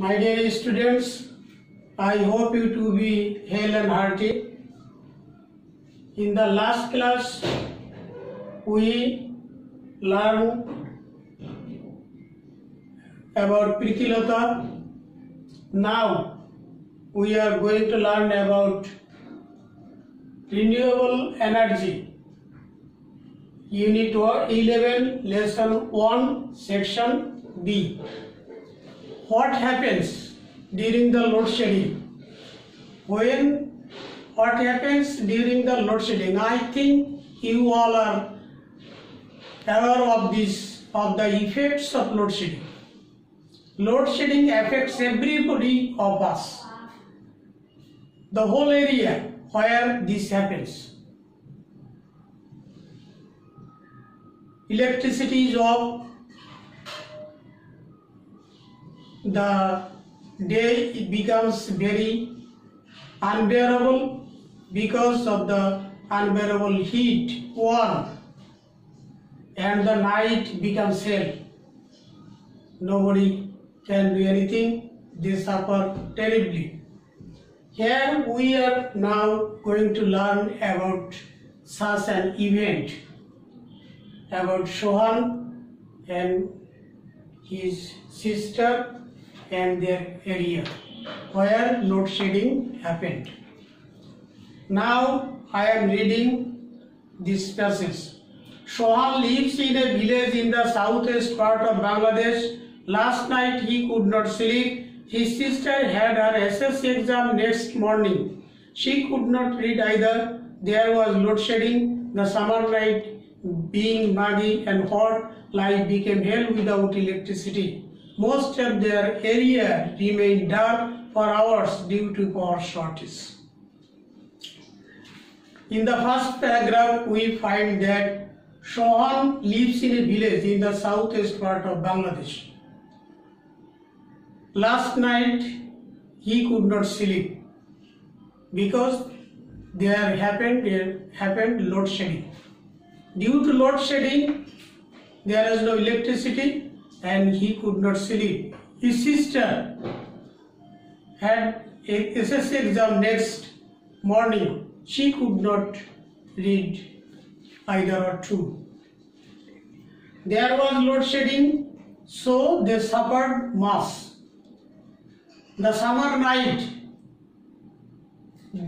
My dear students, I hope you to be hale and hearty. In the last class, we learned about Prithilatha. Now, we are going to learn about renewable energy. Unit 11, Lesson 1, Section B. What happens during the load shedding? What happens during the load shedding? I think you all are aware of the effects of load shedding. Load shedding affects everybody of us. The whole area where this happens. Electricity is off. The day it becomes very unbearable because of the unbearable heat, warm, and the night becomes hell. Nobody can do anything. They suffer terribly. Here we are now going to learn about such an event, about Sohan and his sister and their area where load shedding happened. Now I am reading this passage. Sohan lives in a village in the southwest part of Bangladesh. Last night he could not sleep. His sister had her SSC exam next morning. She could not read either. There was load shedding. The summer night being muggy and hot, life became hell without electricity. Most of their area remained dark for hours due to power shortage. In the first paragraph, we find that Sohan lives in a village in the southwest part of Bangladesh. Last night, he could not sleep because there happened load shedding. Due to load shedding, there is no electricity and he could not sleep. His sister had a SSC exam next morning. She could not read either or two. There was load shedding, so they suffered much. The summer night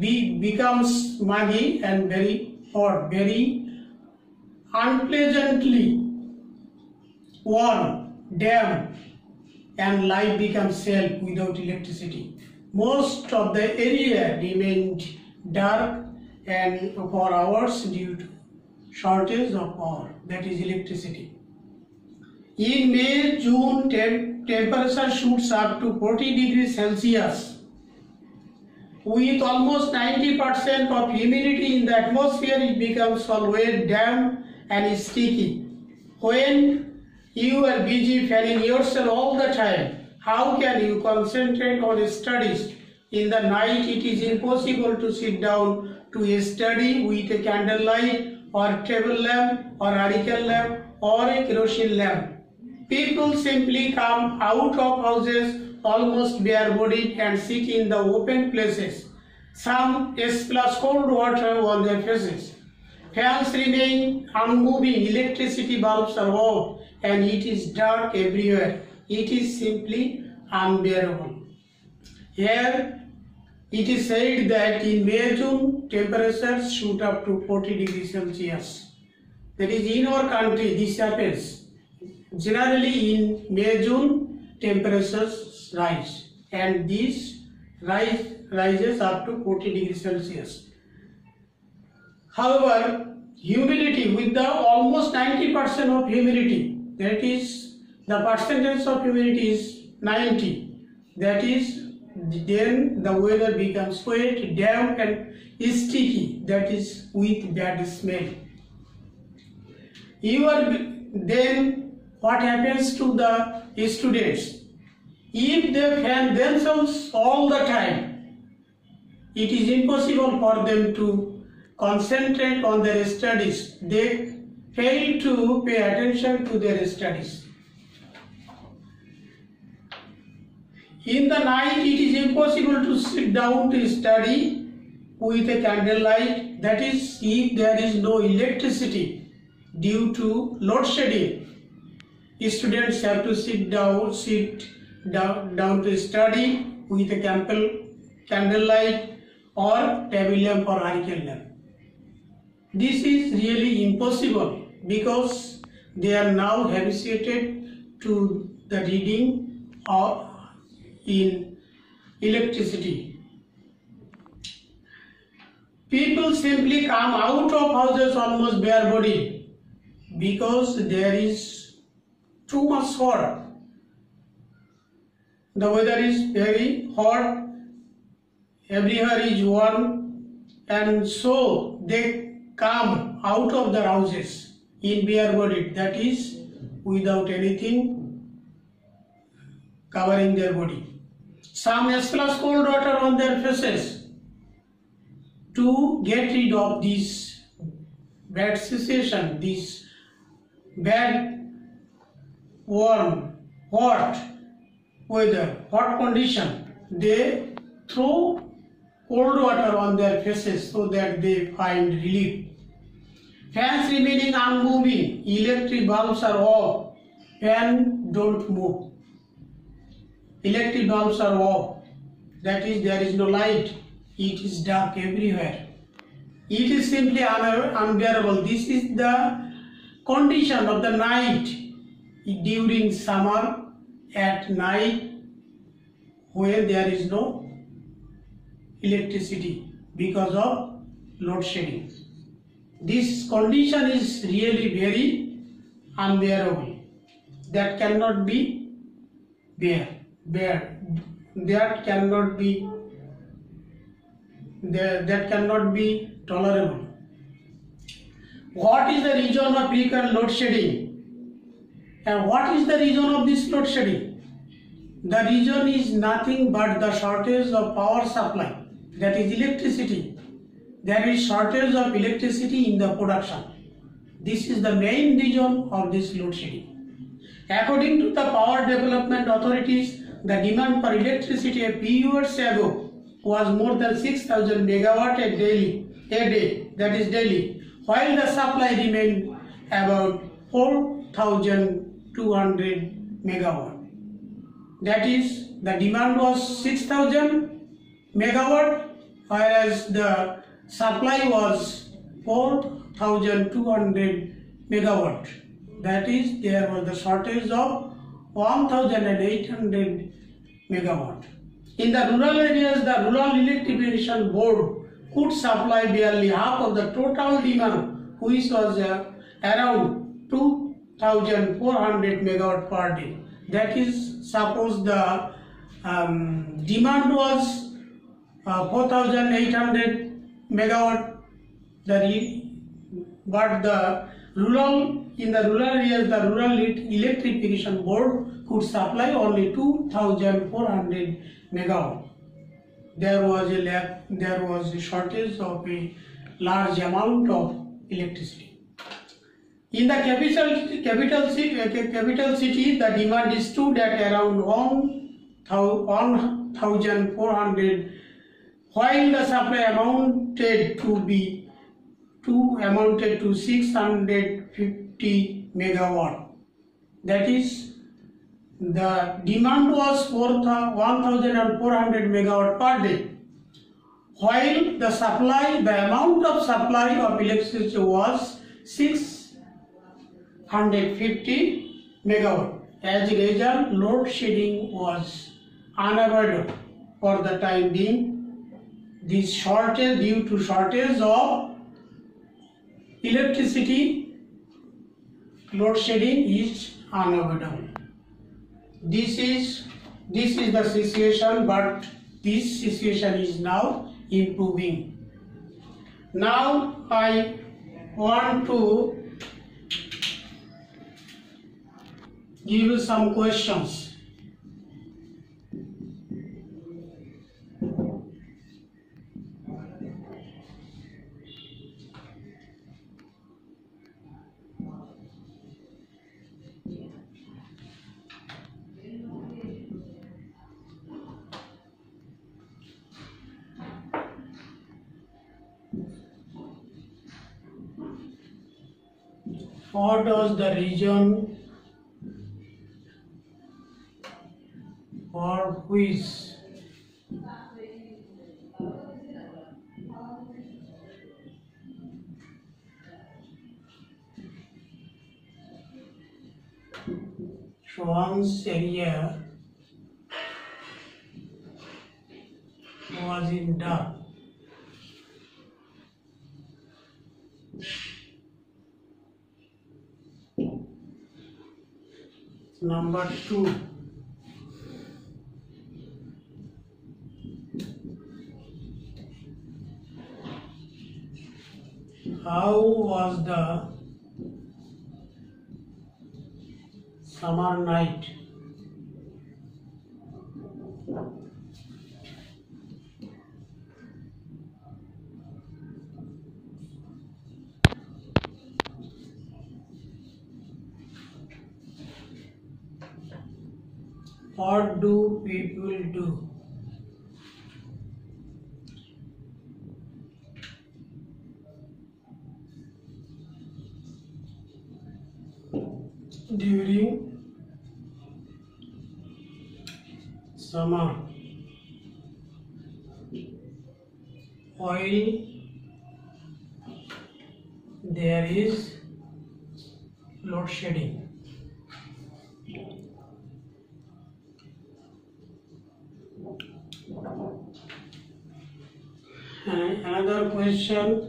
becomes muggy and very hot, very unpleasantly warm, damp, and life becomes hell without electricity. Most of the area remained dark and for hours due to shortage of power, that is electricity. In May, June, temperature shoots up to 40 degrees Celsius. With almost 90% of humidity in the atmosphere, it becomes always damp and sticky. When you are busy fanning yourself all the time, how can you concentrate on studies? In the night, it is impossible to sit down to study with a candlelight or table lamp or hurricane lamp or a kerosene lamp. People simply come out of houses almost bare-bodied and sit in the open places. Some splash cold water on their faces. Fans remain unmoving, electricity bulbs are off, and it is dark everywhere. It is simply unbearable. Here it is said that in May, June, temperatures shoot up to 40 degrees Celsius. That is, in our country, this happens. Generally, in May, June, temperatures rise, and this rises up to 40 degrees Celsius. However, humidity, with the almost 90% of humidity, that is, the percentage of humidity is 90, that is, then the weather becomes wet, damp and sticky, that is, with bad smell. Then what happens to the students? If they fan themselves all the time, it is impossible for them to concentrate on their studies. They fail to pay attention to their studies. In the night, it is impossible to sit down to study with a candlelight. That is, if there is no electricity due to load shedding, students have to sit down to study with a candlelight or table lamp or hurricane lamp. This is really impossible because they are now habituated to the reading or in electricity. People simply come out of houses almost bare-bodied because there is too much hot. The weather is very hot, everywhere is warm, and so they come out of their houses in bare-bodied, that is without anything covering their body. Some splash cold water on their faces to get rid of this bad sensation, this bad, warm, hot weather, hot condition. They throw cold water on their faces so that they find relief. Fans remaining unmoving, electric bulbs are off, fan don't move. Electric bulbs are off, that is there is no light, it is dark everywhere. It is simply unbearable. This is the condition of the night during summer at night when there is no electricity because of load shedding. This condition is really very unbearable. That cannot be that cannot be tolerable. What is the reason of frequent load shedding? And what is the reason of this load shedding? The reason is nothing but the shortage of power supply, that is electricity. There is shortage of electricity in the production. This is the main reason of this load shedding. According to the power development authorities, the demand for electricity a few years ago was more than 6,000 megawatt a day, that is daily, while the supply remained about 4,200 megawatt. That is, the demand was 6,000 megawatt, whereas the supply was 4,200 megawatt. That is, there was the shortage of 1,800 megawatt. In the rural areas, the Rural Electrification Board could supply barely half of the total demand, which was around 2,400 megawatt per day. That is, suppose the demand was 4,800 megawatt, but in the rural areas, the Rural Electrification Board could supply only 2,400 megawatt. There was a shortage of a large amount of electricity. In the capital city, the demand stood at around 1,400, while the supply amounted to 650 megawatt. That is, the demand was 1,400 megawatt per day, while the amount of supply of electricity was 650 megawatt. As a result, load shedding was unavoidable for the time being. This shortage, due to shortage of electricity, load shedding is unavoidable. This is the situation, but this situation is now improving. Now I want to give you some questions. What was the reason for which Schwann's area was in dark? Number 2. How was the summer night? What do people do? During summer, while there is load shedding? And another question.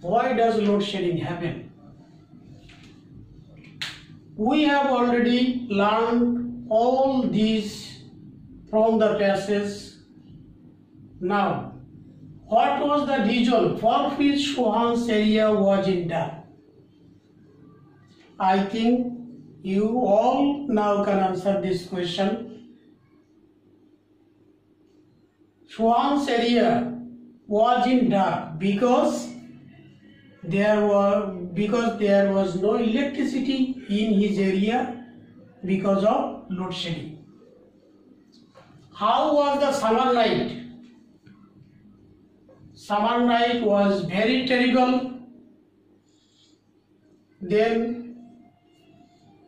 Why does load shedding happen? We have already learned all these from the passage. Now, what was the reason for which Schwann's area was in dark? I think you all now can answer this question. Schwann's area was in dark because there was no electricity in his area because of load shedding. How was the summer night? Summer night was very terrible. Then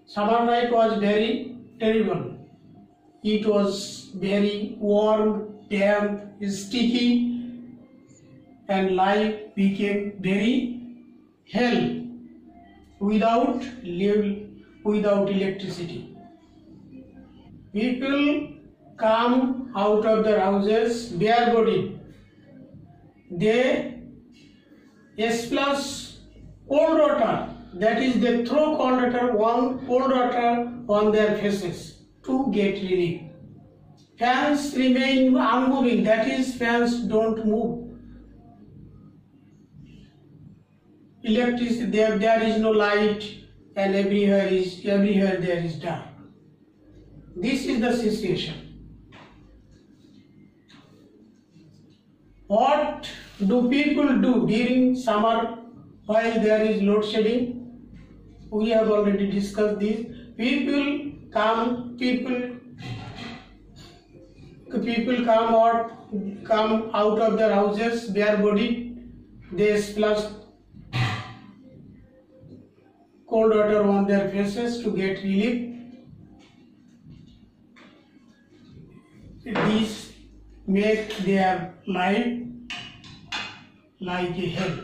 summer night was very terrible. It was very warm, damp, sticky, and life became very hell without electricity. People come out of their houses barebodied. They splash cold water, that is they throw cold water on their faces to get relief. Fans remain unmoving, that is fans don't move. Electricity, there is no light, and everywhere there is dark. This is the situation. What do people do during summer while there is load shedding? We have already discussed this. People come out of their houses barebodied. They splash cold water on their faces to get relief. These make their life like a hell.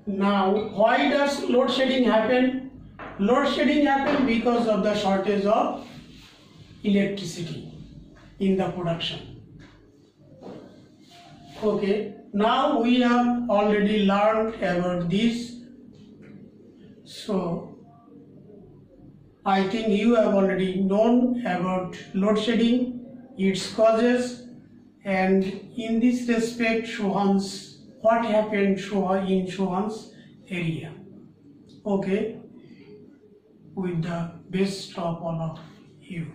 Now, why does load shedding happen? Load shedding happen because of the shortage of electricity in the production. Okay, now we have already learned about this. So, I think you have already known about load shedding, its causes, and in this respect, what happened in Schwann's area. Okay, with the best of all of you.